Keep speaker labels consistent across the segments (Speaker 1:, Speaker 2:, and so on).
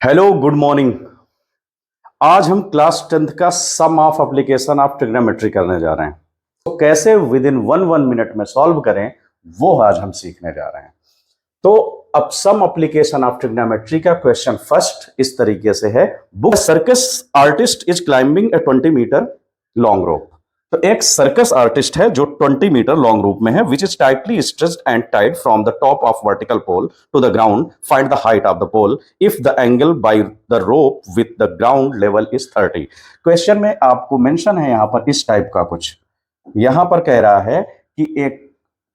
Speaker 1: Hello good morning. आज हम class 10th का सम ऑफ एप्लीकेशन ऑफ ट्रिग्नोमेट्री करने जा रहे हैं। तो कैसे विद इन वन मिनट में सॉल्व करें वो आज हम सीखने जा रहे हैं। तो अब सम एप्लीकेशन ऑफ ट्रिग्नोमेट्री का क्वेश्चन फर्स्ट इस तरीके से है। Book circus artist is climbing a 20 meter long rope. तो एक सर्कस आर्टिस्ट है जो 20 मीटर लॉन्ग रूप में है, which is tightly stretched and tied from the top of vertical pole to the ground. Find the height of the pole if the angle by the rope with the ground level is 30। Question में आपको mention है यहां पर इस type का कुछ। यहां पर कह रहा है कि एक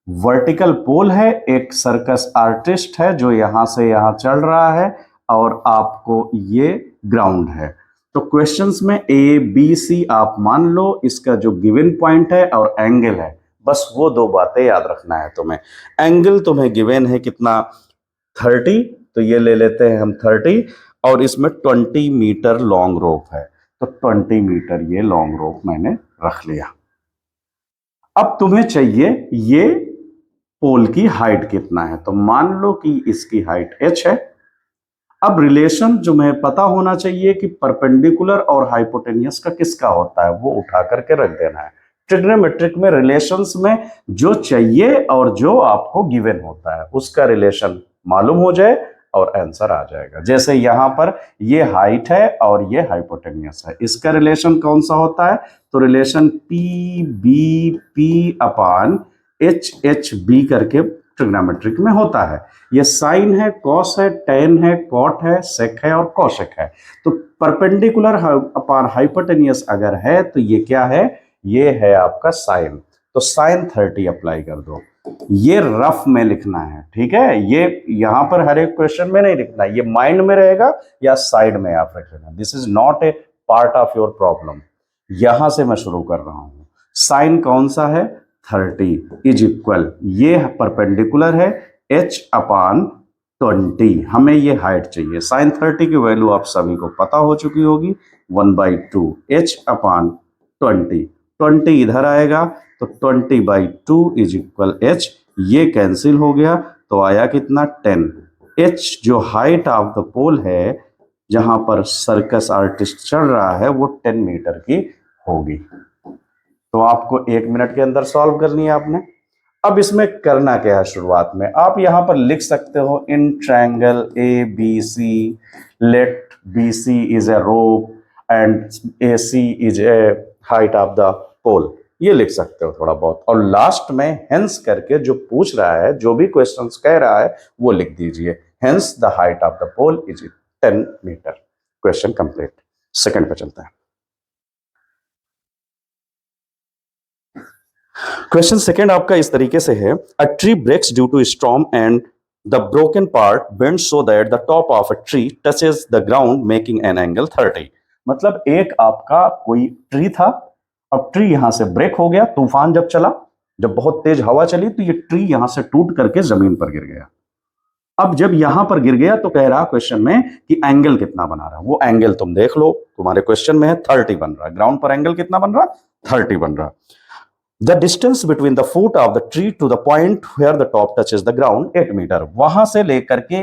Speaker 1: वर्टिकल पोल है, एक सर्कस आर्टिस्ट है जो यहां से यहां चल रहा है, और आपको ये ग्राउंड है। तो क्वेश्चंस में ए बी सी आप मान लो, इसका जो गिवन पॉइंट है और एंगल है, बस वो दो बातें याद रखना है तुम्हें। एंगल तुम्हें गिवन है कितना, 30, तो ये ले लेते हैं हम 30, और इसमें 20 मीटर लॉन्ग रोप है, तो 20 मीटर ये लॉन्ग रोप मैंने रख लिया। अब तुम्हें चाहिए ये पोल की हाइट कितना है, तो मान लो कि इसकी हाइट h है। अब रिलेशन जो मैं पता होना चाहिए कि परपेंडिकुलर और हाइपोटेनियस का किसका होता है, वो उठा करके रख देना है। ट्रिग्नोमेट्रिक में रिलेशंस में जो चाहिए और जो आपको गिवन होता है उसका रिलेशन मालूम हो जाए और आंसर आ जाएगा। जैसे यहां पर ये हाइट है और ये हाइपोटेनियस है, इसका रिलेशन कौन सा होता है, तो relation P B P upon H H B करके ट्रिग्नोमेट्रिक में होता है। ये साइन है, कॉस है, टेन है, कॉट है, सेक है और कॉशेक है। तो परपेंडिकुलर अपान हाइपोटेनियस अगर है तो ये क्या है, ये है आपका साइन। तो साइन 30 अप्लाई कर दो। ये रफ में लिखना है, ठीक है, ये यहां पर हर एक क्वेश्चन में नहीं लिखना, ये माइंड में रहेगा या साइड में आप रख लेना। This is not a part of your problem. यहां से मैं शुरू कर रहा हूं। साइन कौन सा है, 30 इज इक्वल, ये परपेंडिकुलर है h अपान 20, हमें ये हाइट चाहिए। साइन 30 की वैल्यू आप सभी को पता हो चुकी होगी, 1/2 h अपान 20 इधर आएगा तो 20/2 इज इक्वल h, ये कैंसिल हो गया तो आया कितना, 10। h जो हाइट ऑफ द पोल है जहां पर सर्कस आर्टिस्ट चल रहा है वो 10 मीटर की होगी। तो आपको 1 मिनट के अंदर सॉल्व करनी है आपने। अब इसमें करना क्या है, शुरुआत में आप यहां पर लिख सकते हो in triangle A B C let B C is a rope and A C is a height of the pole, ये लिख सकते हो थोड़ा बहुत। और लास्ट में हेंस करके जो पूछ रहा है, जो भी क्वेश्चंस कह रहा है वो लिख दीजिए, hence the height of the pole is 10 meter. Question complete. Second पे चलता है। क्वेश्चन सेकंड आपका इस तरीके से है, a tree breaks due to storm and the broken part bends so that the top of a tree touches the ground making an angle 30। मतलब एक आपका कोई ट्री था, अब ट्री यहां से ब्रेक हो गया, तूफान जब चला, जब बहुत तेज हवा चली तो ये ट्री यहां से टूट करके जमीन पर गिर गया। अब जब यहां पर गिर गया तो कह रहा क्वेश्चन में कि एंगल कितना बना रहा है, वो एंगल तुम देख लो, तुम्हारे क्वेश्चन में है 30 बन रहा है। ग्राउंड पर एंगल कितना बन रहा, 30 बन रहा। The distance between the foot of the tree to the point where the top touches the ground 8 meter. वहां से लेकर के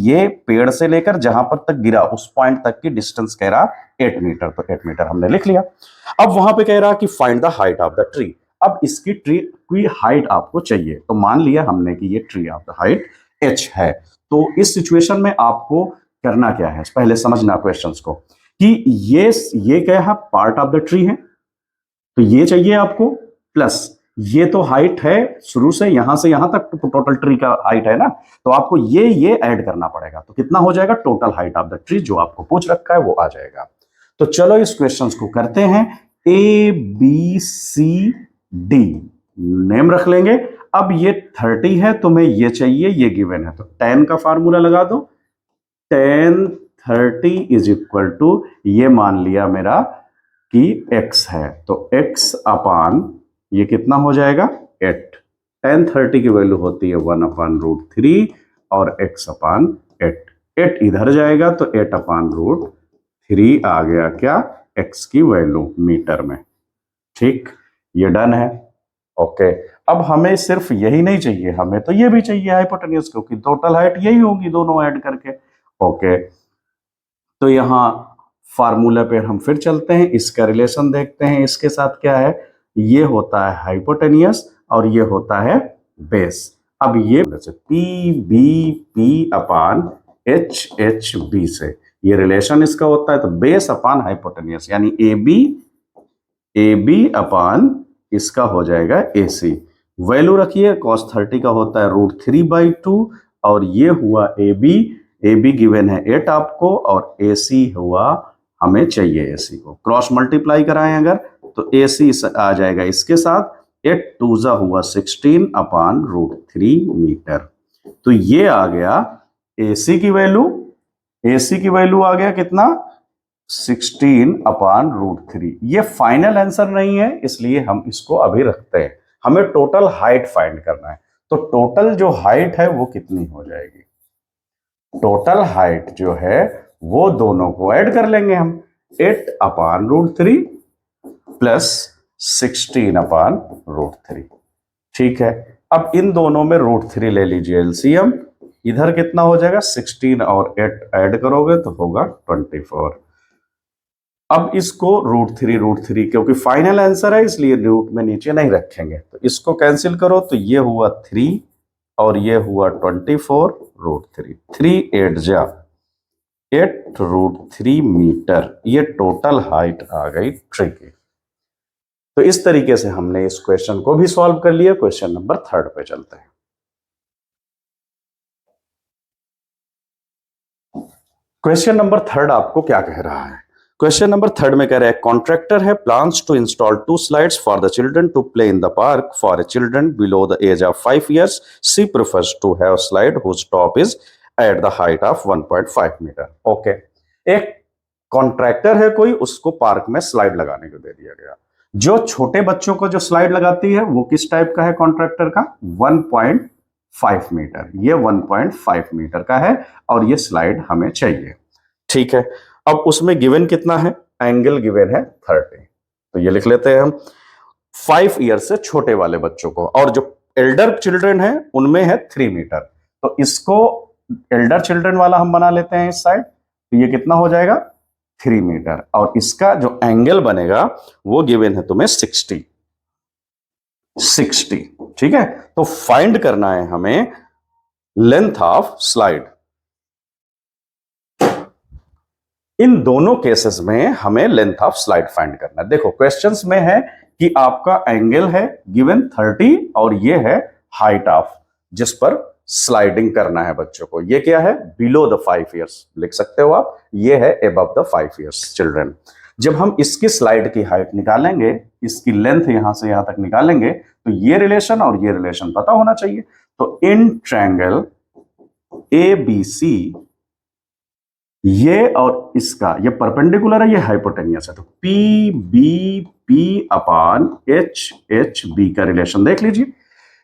Speaker 1: ये पेड़ से लेकर जहां पर तक गिरा उस पॉइंट तक की डिस्टेंस कह रहा 8 मीटर, तो 8 मीटर हमने लिख लिया। अब वहां पे कह रहा कि find the height of the tree. अब इसकी ट्री की हाइट आपको चाहिए, तो मान लिया हमने कि ये tree of the height h है। तो इस सिचुएशन में आपको करना क्या है, पहले समझना क्वेश्चंस को कि ये क्या है, पार्ट ऑफ द ट्री है, तो ये चाहिए आपको, प्लस ये तो हाइट है शुरू से यहां तक, तो टोटल ट्री का हाइट है ना, तो आपको ये ऐड करना पड़ेगा। तो कितना हो जाएगा, total height of the tree जो आपको पूछ रखा है वो आ जाएगा। तो चलो इस क्वेश्चंस को करते हैं। A B C D name रख लेंगे। अब ये 30 है, तुम्हें ये चाहिए, ये गिवन है, तो 10 का फार्मूला लगा दो। 10 30 इज इक्वल टू, ये मान लिया मेरा कि x है, तो x अपान ये कितना हो जाएगा, 8। 10 30 की वैल्यू होती है 1/√3 और x अपान 8। 8 इधर जाएगा तो 8/√3 आ गया क्या, x की वैल्यू मीटर में। ठीक, ये डन है। ओके, अब हमें सिर्फ यही नहीं चाहिए, हमें तो ये भी चाहिए हाइपोटेन्यूज, क्योंकि टोटल हाइट यही होगी दोनों ऐड करके। ओके, तो यहाँ फार्मूला पे हम फिर चलते हैं, इसका रिलेशन देखते हैं इसके साथ क्या है। ये होता है हाइपोटेनियस और ये होता है बेस। अब ये P B P upon H H B से ये रिलेशन इसका होता है। तो बेस अपान हाइपोटेनियस यानी ए बी अपान इसका हो जाएगा ए सी। वैल्यू रखिए, cos 30 का होता है √3/2 और ये हुआ ए बी गिवन है 8 आपको और ए सी हुआ हमें चाहिए ए सी को। क्रॉस मल्टीप्लाई कराएं अगर तो ए सी आ जाएगा इसके साथ, 8 2 हुआ 16 अपान √3 मीटर। तो ये आ गया ए सी की वैल्यू आ गया कितना 16 अपान √3। ये फाइनल आंसर नहीं है इसलिए हम इसको अभी रखते हैं। हमें टोटल हाइट फाइंड करना है। तो टोटल जो हाइट है वो कितनी हो जाएगी, टोटल हाइट जो है वो दोनों को ऐड कर लेंगे हम, 8 अपान √3 प्लस 16 अपान √3। ठीक है, अब इन दोनों में √3 ले लीजिए एलसीएम। इधर कितना हो जाएगा 16 और 8 ऐड करोगे तो होगा 24। अब इसको √3 क्योंकि फाइनल आंसर है इसलिए रूट में नीचे नहीं रखेंगे, तो इसको कैंसिल करो तो ये हुआ 3 और ये हुआ 24 √3। 3 8 जा 8 √3 मीटर। ये टोटल हाइट आ गई ट्री की। तो इस तरीके से हमने इस क्वेश्चन को भी सॉल्व कर लिया। क्वेश्चन नंबर 3 पे चलते हैं। क्वेश्चन नंबर 3 आपको क्या कह रहा है। क्वेश्चन नंबर 3 में कह रहा है कॉन्ट्रैक्टर है plans to install 2 slides for the children to play in the park for a children below the age of 5 years. She prefers to have slide whose top is at the height of 1.5 meter. Okay, एक contractor है कोई, उसको park में slide लगाने को दे दिया गया। जो छोटे बच्चों को जो स्लाइड लगाती है वो किस टाइप का है कॉन्ट्रैक्टर का 1.5 मीटर। ये 1.5 मीटर का है और ये स्लाइड हमें चाहिए। ठीक है, अब उसमें गिवन कितना है, एंगल गिवन है 30। तो ये लिख लेते हैं हम 5 ईयर से छोटे वाले बच्चों को, और जो एल्डर चिल्ड्रन है उनमें है 3 मीटर। तो इसको एल्डर चिल्ड्रन वाला हम बना लेते हैं इस साइड। तो ये कितना हो जाएगा 3 मीटर और इसका जो एंगल बनेगा वो गिवन है तुम्हें 60। ठीक है, तो फाइंड करना है हमें लेंथ ऑफ स्लाइड। इन दोनों केसेस में हमें लेंथ ऑफ स्लाइड फाइंड करना है। देखो क्वेश्चंस में है कि आपका एंगल है गिवन 30 और ये है हाइट ऑफ जिस पर स्लाइडिंग करना है बच्चों को। ये क्या है बिलो द 5 years लिख सकते हो आप, ये है अबव द 5 years चिल्ड्रन। जब हम इसकी स्लाइड की हाइट निकालेंगे, इसकी लेंथ यहां से यहां तक निकालेंगे, तो ये रिलेशन और ये रिलेशन पता होना चाहिए। तो इन ट्रायंगल ABC ये और इसका ये परपेंडिकुलर है, ये हाइपोटेनियस है। तो P B P upon H H B का रिलेशन देख लीजिए।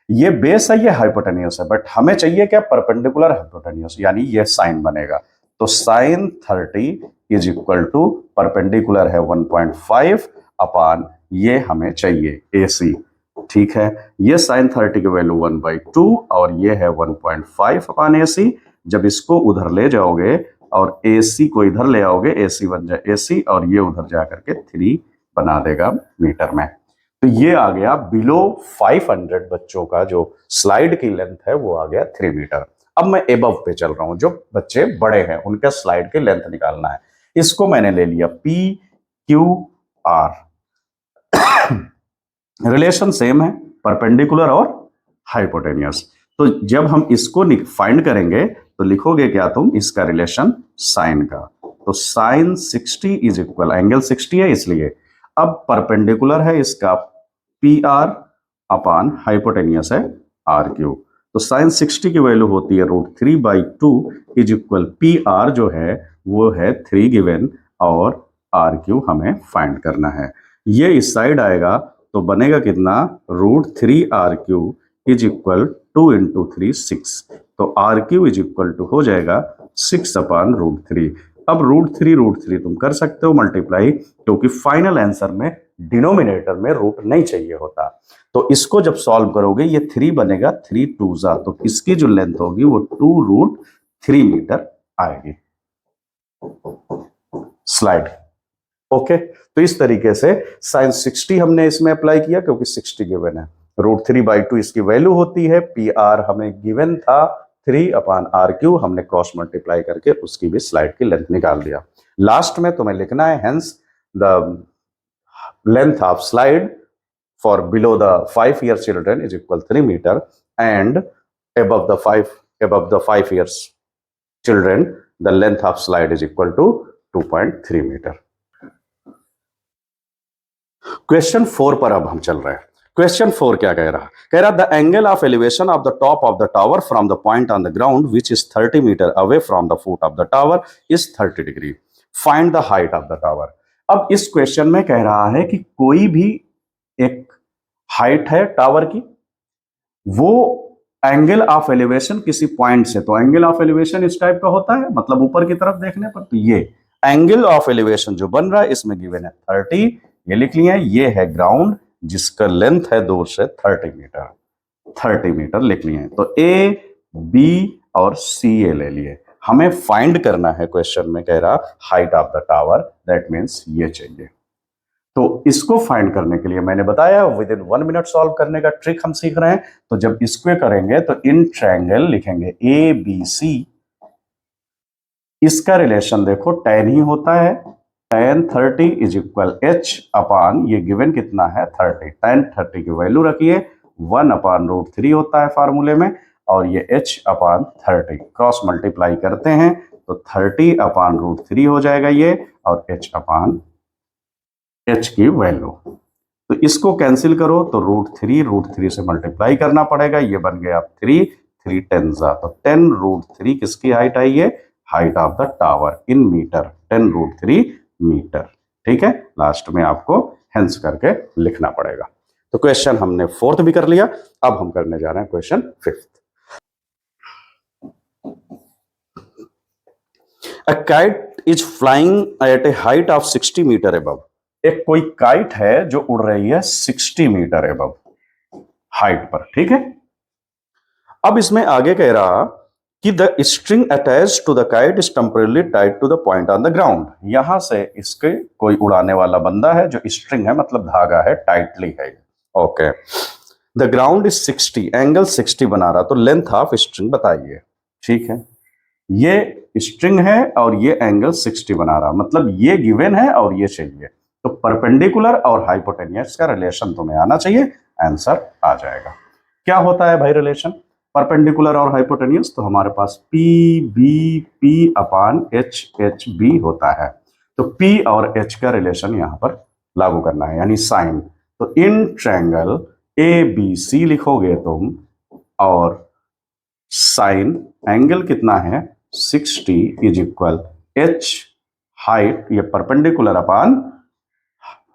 Speaker 1: ये बेस है, ये हाइपोटेनियस है, बट हमें चाहिए क्या परपेंडिकुलर हाइपोटेनियस, यानी ये साइन बनेगा। तो sine 30 is equal to perpendicular है 1.5 अपान ये हमें चाहिए AC। ठीक है, ये साइन 30 की वैल्यू 1/2 और ये है 1.5 अपान AC। जब इसको उधर ले जाओगे और AC को इधर ले आओगे, AC बन जाए AC और ये उधर जा करके 3 बना देगा मीटर में। तो ये आ गया बिलो 500 बच्चों का जो स्लाइड की लेंथ है वो आ गया 3 मीटर। अब मैं एबव पे चल रहा हूं, जो बच्चे बड़े हैं उनके स्लाइड की लेंथ निकालना है। इसको मैंने ले लिया PQR। रिलेशन सेम है, परपेंडिकुलर और हाइपोटेनियस। तो जब हम इसको फाइंड करेंगे तो लिखोगे क्या तुम इसका रिलेशन साइन का। तो साइन 60 इज इक्वल, एंगल 60 है इसलिए, अब परपेंडिकुलर है इसका PR अपान हाइपोटेनियस है RQ। तो साइन 60 की वैल्यू होती है √3/2 इज इक्वल PR जो है वो है 3 गिवन और RQ हमें फाइंड करना है। ये इस साइड आएगा तो बनेगा कितना √3RQ इज इक्वल 2 × 3 6। तो RQ इज इक्वल टू हो जाएगा 6 अपान √3। अब √3 तुम कर सकते हो मल्टीप्लाई, क्योंकि फाइनल आंसर में डिनोमिनेटर में रूट नहीं चाहिए होता। तो इसको जब सॉल्व करोगे ये 3 बनेगा, 3 2 तो इसकी जो लेंथ होगी वो 2√3 मीटर आएगी। स्लाइड। ओके, तो इस तरीके से साइन 60 हमने इसमें अप्लाई किया क्योंकि 60 गिवन है। √3/2 इसकी वैल्यू होती है। पी आर हमें गिवन था 3/r3, हमने क्रॉस मल्टीप्लाई करके उसकी भी स्लाइड की लेंथ निकाल दिया। लास्ट में तुम्हें लिखना है hence the length of slide for below the 5 year children is equal 3 meter and above the 5 years children the length of slide is equal to 2.3 meter. Question 4 पर अब हम चल रहे हैं। क्वेश्चन 4 क्या कह रहा the angle of elevation of the top of the tower from the point on the ground which is 30 meter away from the foot of the tower is 30 degree. Find the height of the tower. अब इस question में कह रहा है कि कोई भी एक हाइट है टावर की, वो एंगल ऑफ एलिवेशन किसी पॉइंट से, तो एंगल ऑफ एलिवेशन इस टाइप का होता है, मतलब ऊपर की तरफ देखने पर, तो ये एंगल ऑफ एलिवेशन जो बन रहा है इसमें गिवन है 30, ये लिख लिया है। ये है ग्राउंड जिसका लेंथ है दूर से 30 मीटर, 30 मीटर लिख लिए हैं। तो ए, बी और सी ए ले लिए। हमें फाइंड करना है, क्वेश्चन में कह रहा height of the tower, that means ये चाहिए। तो इसको फाइंड करने के लिए मैंने बताया विद इन 1 मिनट सॉल्व करने का ट्रिक हम सीख रहे हैं। तो जब इसको करेंगे तो इन ट्रायंगल लिखेंगे ए बी सी, इसका रिलेशन देखो tan ही होता है। tan 30 इज इक्वल h अपान ये गिवन कितना है 30। tan 30 की वैल्यू रखिए 1/√3 होता है फार्मूले में, और ये h अपान 30 क्रॉस मल्टीप्लाई करते हैं तो 30/√3 हो जाएगा ये, और h अपान h की वैल्यू। तो इसको कैंसिल करो तो √3 से मल्टीप्लाई करना पड़ेगा, ये बन गया 3 3 10 जा, तो 10√3 किसकी हाइट आई है, height of the tower in meter, 10√3 meter. ठीक है, लास्ट में आपको हेंस करके लिखना पड़ेगा। तो क्वेश्चन हमने 4th भी कर लिया। अब हम करने जा रहे हैं question 5th। A kite is flying at a height of 60 meter above। एक कोई काइट है जो उड़ रही है 60 मीटर एबव हाइट पर। ठीक है, अब इसमें आगे कह रहा कि the string attach to the kite is temporarily tied to the point on the ground. यहां से इसके कोई उड़ाने वाला बंदा है, जो स्ट्रिंग है मतलब धागा है, टाइटली है। Okay, the ground is 60, angle 60 बना रहा, तो लेंथ ऑफ स्ट्रिंग बताइए। ठीक है, ये स्ट्रिंग है और ये एंगल 60 बना रहा, मतलब ये गिवन है और ये चाहिए। तो परपेंडिकुलर और हाइपोटेनियस का रिलेशन तुम्हें आना चाहिए, आंसर आ जाएगा। क्या होता है भाई रिलेशन परपेंडिकुलर और हाइपोटेनियस? तो हमारे पास P B P upon H H B होता है। तो पी और एच का रिलेशन यहां पर लागू करना है, यानी साइन। तो इन ट्रायंगल ए बी सी लिखोगे तुम, और साइन एंगल कितना है 60 इज इक्वल एच हाइट, ये परपेंडिकुलर अपान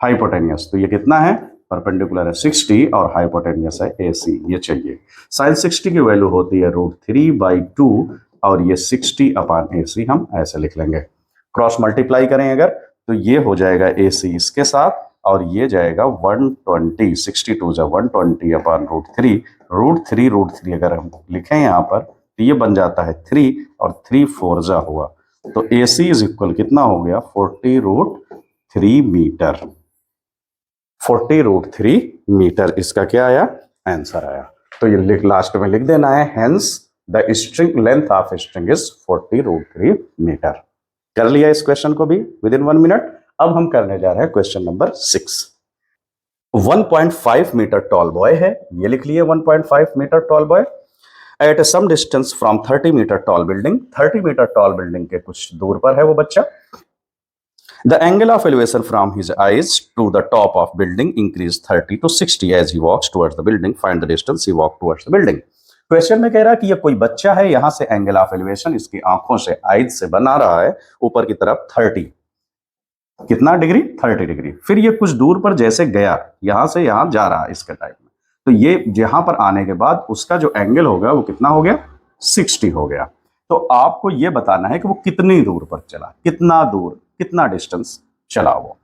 Speaker 1: हाइपोटेनियस, तो ये कितना है परपेंडिकुलर है 60 और हाइपोटेनियस है AC, ये चाहिए। साइन 60 की वैल्यू होती है √3/2 और ये 60 अपान AC हम ऐसे लिख लेंगे। क्रॉस मल्टीप्लाई करें अगर तो ये हो जाएगा AC इसके साथ, और ये जाएगा 120, 62 जा 120 अपान √3 अगर हम लिखें यहाँ पर तो ये बन जाता है 3 और 3 4 जा हुआ, तो AC इज इक्वल कितना हो गया 40√3 मीटर। 40√3 मीटर इसका क्या आया, आंसर आया। तो ये लास्ट में लिख देना है hence the string length of string is 40√3 meter. कर लिया इस क्वेश्चन को भी विद इन 1 मिनट। अब हम करने जा रहे हैं question number 6। 1.5 meter tall boy है, ये लिख लिए 1.5 meter tall boy at some distance from 30 meter tall building. 30 meter tall building के कुछ दूर पर है वो बच्चा। The angle of elevation from his eyes to the top of building increased 30 to 60 as he walks towards the building. Find the distance he walked towards the building. Question में कह रहा है कि ये कोई बच्चा है, यहां से एंगल ऑफ एलिवेशन इसकी आंखों से आइज से बना रहा है ऊपर की तरफ 30, कितना डिग्री 30 डिग्री। फिर ये कुछ दूर पर जैसे गया, यहां से यहां जा रहा है इसके टाइप में, तो ये यहां पर आने के बाद उसका जो एंगल होगा वो कितना हो गया 60 हो गया। तो आपको ये बताना है कि वो कितनी दूर पर चला, कितना दूर, कितना डिस्टेंस चला वो।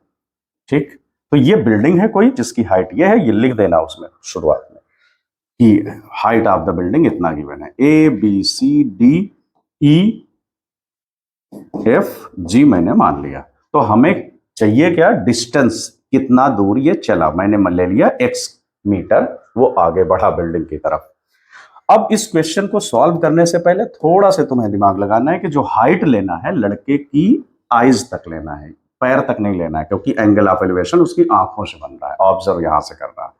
Speaker 1: ठीक, तो ये बिल्डिंग है कोई जिसकी हाइट ये है, ये लिख देना उसमें शुरुआत में कि हाइट ऑफ द बिल्डिंग इतना गिवन है। A B C D E F G मैंने मान लिया। तो तो हमें चाहिए क्या, डिस्टेंस, कितना दूर ये चला। मैंने ले लिया x मीटर, वो आगे बढ़ा बिल्डिंग की तरफ। अब इस क्वेश्चन को सॉल्व करने से पहले थोड़ा सा तुम्हें दिमाग लगाना है कि जो हाइट लेना है लड़के की आईज तक लेना है, पैर तक नहीं लेना है, क्योंकि एंगल ऑफ एलिवेशन उसकी आंखों से बन रहा है, ऑब्जर्व यहां से कर रहा है।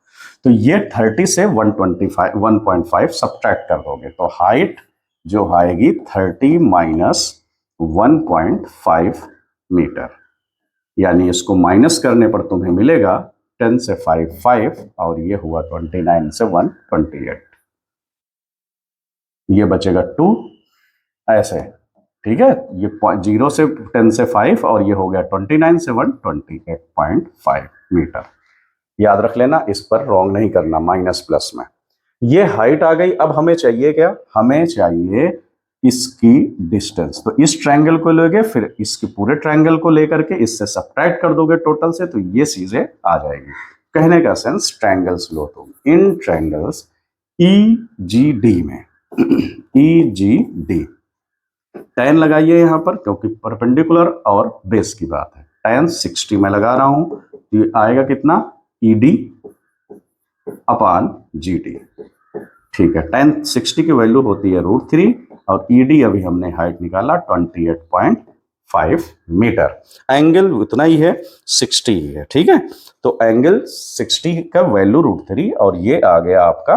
Speaker 1: तो ये 30 से 1.5 सब्ट्रैक्ट कर दोगे तो हाइट जो आएगी 30 माइनस 1.5 मीटर, यानी इसको माइनस करने पर तुम्हें मिलेगा 10 से 5 और ये हुआ 29 से 1 28, ये बचेगा 2 ऐसे, ठीक है। ये 0 से 10 से 5 और ये हो गया 29 से 1 28.5 मीटर। याद रख लेना, इस पर रॉन्ग नहीं करना, माइनस प्लस में। ये हाइट आ गई। अब हमें चाहिए क्या, हमें चाहिए इसकी डिस्टेंस। तो इस ट्रायंगल को लोगे, फिर इसके पूरे ट्रायंगल को लेकर के इससे सब्ट्रैक्ट कर दोगे टोटल से, तो ये चीजें आ जाएगी। कहने का सेंस, ट्रायंगल्स लो तुम, इन ट्रायंगल्स EGD में EGD tan लगाइए यहां पर, क्योंकि परपेंडिकुलर और बेस की बात है। tan 60 में लगा रहा हूं, तो ये आएगा कितना, ED अपान GD। ठीक है, tan 60 की वैल्यू होती है √3 और ED अभी हमने हाइट निकाला 28.5 मीटर। एंगल उतना ही है, 60 ही है, ठीक है। तो एंगल 60 का वैल्यू √3 और ये आ गया आपका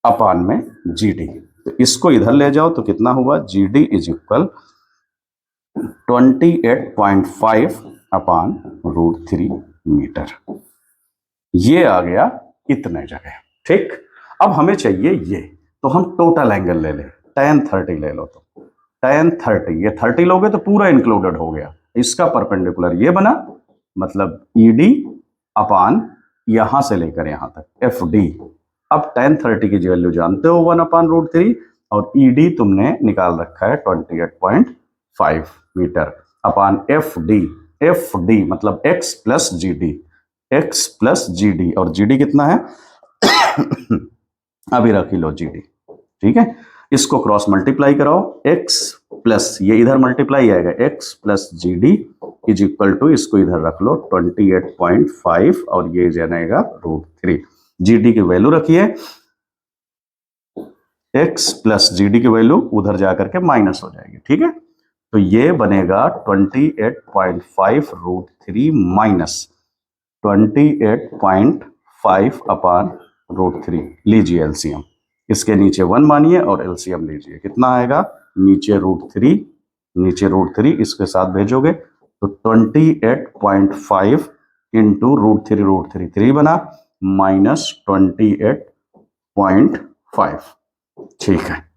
Speaker 1: अपान में GD। तो इसको इधर ले जाओ तो कितना हुआ, GD इज इक्वल 28.5 अपान √3 मीटर। ये आ गया इतने जगह, ठीक। अब हमें चाहिए ये, तो हम टोटल एंगल ले लें, tan 30 ले लो। तो tan 30, ये 30 लोगे तो पूरा इंक्लूडेड हो गया, इसका परपेंडिकुलर ये बना, मतलब ED अपान यहां से लेकर यहां तक FD। अब tan 30 की वैल्यू जानते हो 1 अपान √3 और ED तुमने निकाल रखा है 28.5 मीटर अपान FD मतलब x प्लस GD और GD कितना है अभी रख लो GD, ठीक है। इसको क्रॉस मल्टीप्लाई कराओ, x प्लस ये इधर मल्टीप्लाई आएगा, x plus GD is equal to, इसको इधर रख लो 28.5 और ये जाएगा √3। GD की वैल्यू रखिए, x प्लस GD की वैल्यू उधर जाकर के माइनस हो जाएगी, ठीक है। तो ये बनेगा 28.5 √3 माइनस 28.5 अपान √3। लीजिए एलसीएम, इसके नीचे 1 मानिए और एलसीएम लीजिए, कितना आएगा, नीचे √3 इसके साथ भेजोगे तो 28.5 इंटू √3 3 बना माइनस 28.5, ठीक है।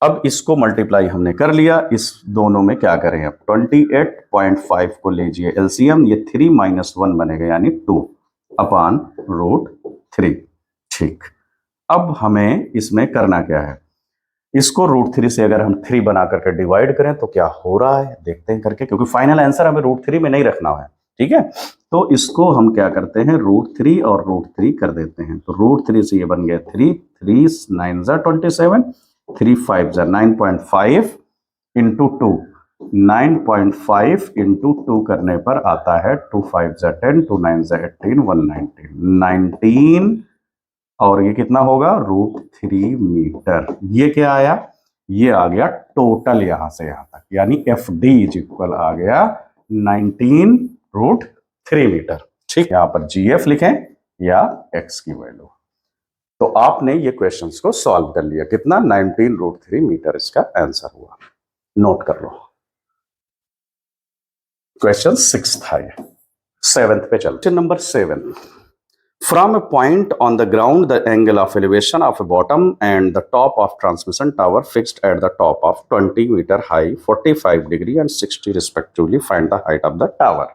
Speaker 1: अब इसको मल्टीप्लाई हमने कर लिया, इस दोनों में क्या करें, अब 28.5 को लीजिए एलसीएम, ये 3 माइनस 1 बनेगा यानी 2 अपान √3, ठीक। अब हमें इसमें करना क्या है, इसको √3 से अगर हम 3 बना करके डिवाइड करें तो क्या हो रहा है देखते हैं करके, क्योंकि फाइनल आंसर हमें √3 में नहीं रखना है, ठीक है। तो इसको हम क्या करते हैं, √3 और √3 कर देते हैं। तो √3 से ये बन गया 3 9 27, 3 5 9.5 इंटू 2, 9.5 इंटू 2 करने पर आता है 2 5 10, 2 9 18, 119 और ये कितना होगा √3 मीटर। ये क्या आया, ये आ गया टोटल यहां से यहां तक, यानी FD इज इक्वल आ गया 19 √3 मीटर, ठीक। यहां पर GF लिखें या x की वैल्यू। तो आपने ये क्वेश्चंस को सॉल्व कर लिया, कितना 19 √3 मीटर इसका आंसर हुआ। नोट कर लो। क्वेश्चन 6 था ये, 7th पे चलते। Number 7, from a point on the ground the angle of elevation of a bottom and the top of transmission tower fixed at the top of 20 meter high, 45 degree and 60 respectively, find the height of the tower।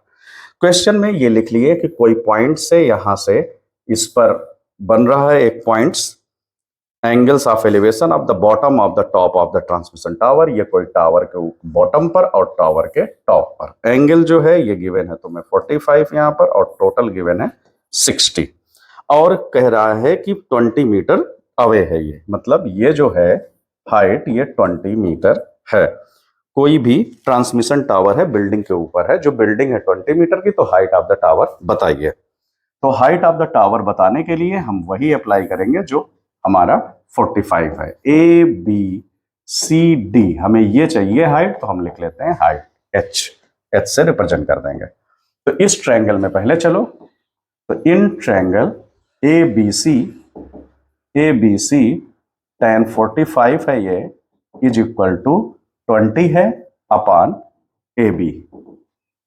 Speaker 1: Question में ये लिख लिए कि कोई point से यहां से इस पर बन रहा है एक points, angles of elevation of the bottom of the top of the transmission tower. ये कोई टावर के बॉटम पर और टावर के टॉप पर एंगल जो है ये गिवन है तुम्हें 45 यहां पर और टोटल गिवन है 60 और कह रहा है कि 20 मीटर अवे है ये, मतलब ये जो है हाइट ये 20 मीटर है, कोई भी ट्रांसमिशन टावर है बिल्डिंग के ऊपर है, जो बिल्डिंग है 20 मीटर की, तो हाइट ऑफ द टावर बताइए। तो हाइट ऑफ द टावर बताने के लिए हम वही अप्लाई करेंगे जो हमारा 45 है। ए बी सी डी, हमें ये चाहिए हाइट, तो हम लिख लेते हैं हाइट एच, एच से रिप्रेजेंट कर देंगे। तो इस ट्रायंगल में पहले चलो, तो in triangle A B C tan 45 है ये, इज इक्वल टू 20 है अपान ए बी।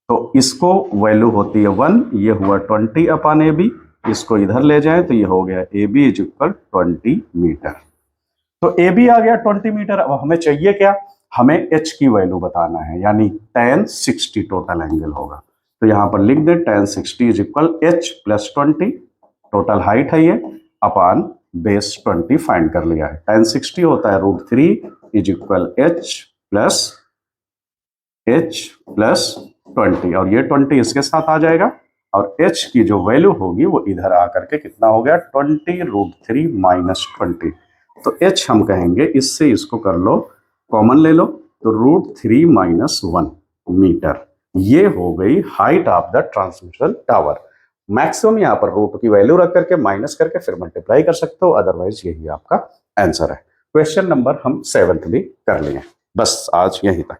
Speaker 1: तो इसको वैल्यू होती है 1, ये हुआ 20 अपान ए बी, इसको इधर ले जाए तो ये हो गया A B is equal 20 meter. तो ए बी आ गया 20 मीटर। अब हमें चाहिए क्या, हमें एच की वैल्यू बताना है, यानी tan 60 टोटल एंगल होगा। तो यहां पर लिख दे tan 60 is equal H plus 20, total height है ये, अपान बेस 20 फाइंड कर लिया है। tan 60 होता है √3 इज इक्वल एच प्लस 20, और ये 20 इसके साथ आ जाएगा, और h की जो वैल्यू होगी वो इधर आकर के कितना हो गया 20√3 माइनस 20। तो h हम कहेंगे, इससे इसको कर लो कॉमन ले लो, तो √3 माइनस 1 मीटर। ये हो गई height of the transmission tower. Maximum यहाँ पर रूट की वैल्यू रख करके माइनस करके फिर मल्टीप्लाई कर सकते हो, अदरवाइज यही आपका आंसर है। क्वेश्चन नंबर हम 7th भी कर लिए, बस आज यहीं तक।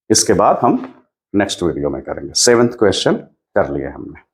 Speaker 1: इसके बाद हम नेक्स्ट वीडियो में करेंगे। 7th क्वेश्चन कर लिए हमने।